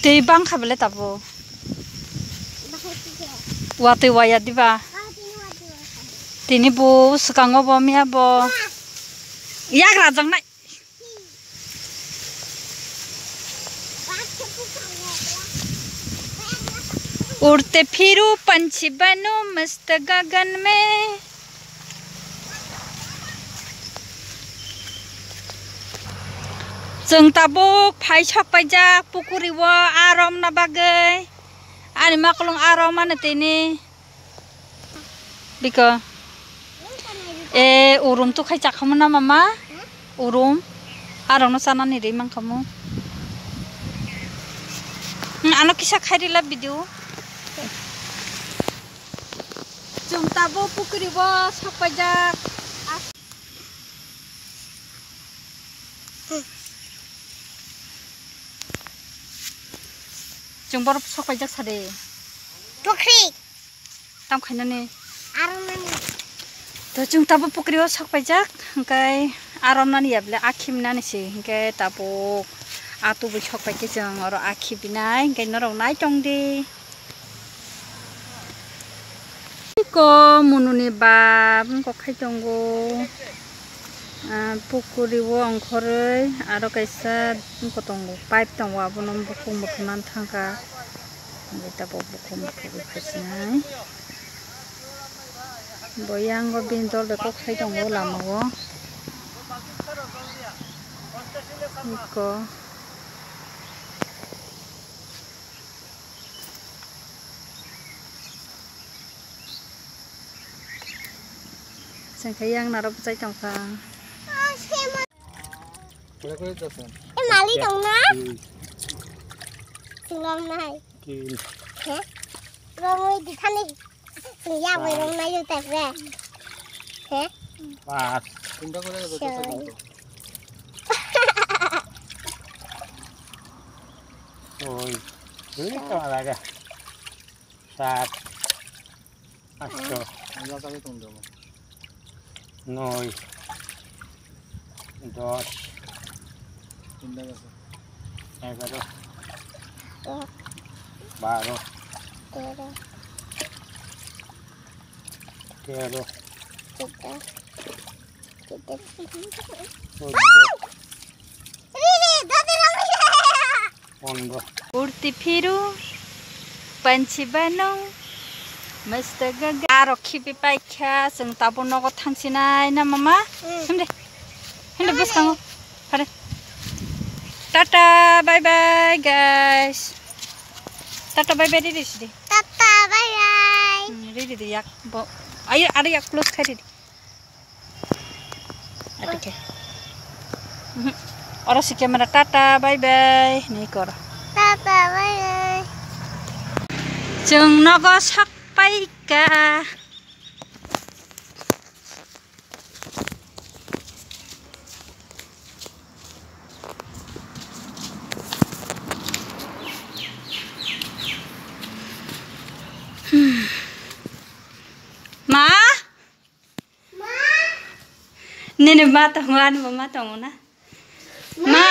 Tei bang kabele tabo. Wate waya diba. Tini bu sekango bo mia bo. Ya rajang nai. उड़ते फिरू पंछी बनो मस्त गगन में जों ताबुक फाइसक पाइजाक पुकुरिwo आरम na bagai ani maklung arom mana tini biko urum tu khai jak kamu na mama urum arong no sana ni re mang kamu ano kisah khai rila video जों ताबो पुकुरिwo sak pajak जों बर sak pajak sade pukri tam khaina ni aromani to जों ताबो पुकुरिwo sak pajak hingkai aromnani yable akhimna ni si hingkai Tabo atu bo sak pajak जों oro akhi binai hingkai norok nai tongdi ko mununi bab ko khaitongo pukuriwo angkhoroi aro kaisa kotongo pipe tongo abono bukhung bukhman thangka eta bo bukhung bukhung khasnai boyango bindol ko khaitongo lamago ko yang narap cai tongka. Mali dong na? Singlom nai. Hả? Rồi đi thăn đi. Sing ya với rong naiอยู่แต่แรก Hả? Wah, pindah ko na dito. Oi. Ini talaga. Sat. Asto. Ano ka itong damo? Noi, dos, egaro, baro, tero, ondo. उड़ती फिरू पंछी बनो मस्त गगन आरो खिबि पाइखा जों ताबो नगो थांसिनाय ना मामा हमदे हमदे बस खांगो फारे tata bye bye guys tata bye bye ready सिदि Tata bye bye. रेडी दे याक बो आयो आरो याक क्लोज खाइ रेडी अटके और सी कैमरा टाटा बाय बाय नि कर Tata bye bye. जों नगो sak paika Ma Nene mata ngani mata ngona Ma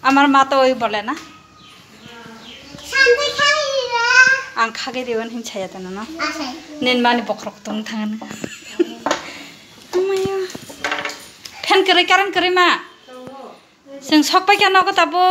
Amar mata oi bole na Ang khage dewan hin chaya tana na nen mani bokrok tung thangana amaya phen kare karan kare ma sing sok pa kya nago tabo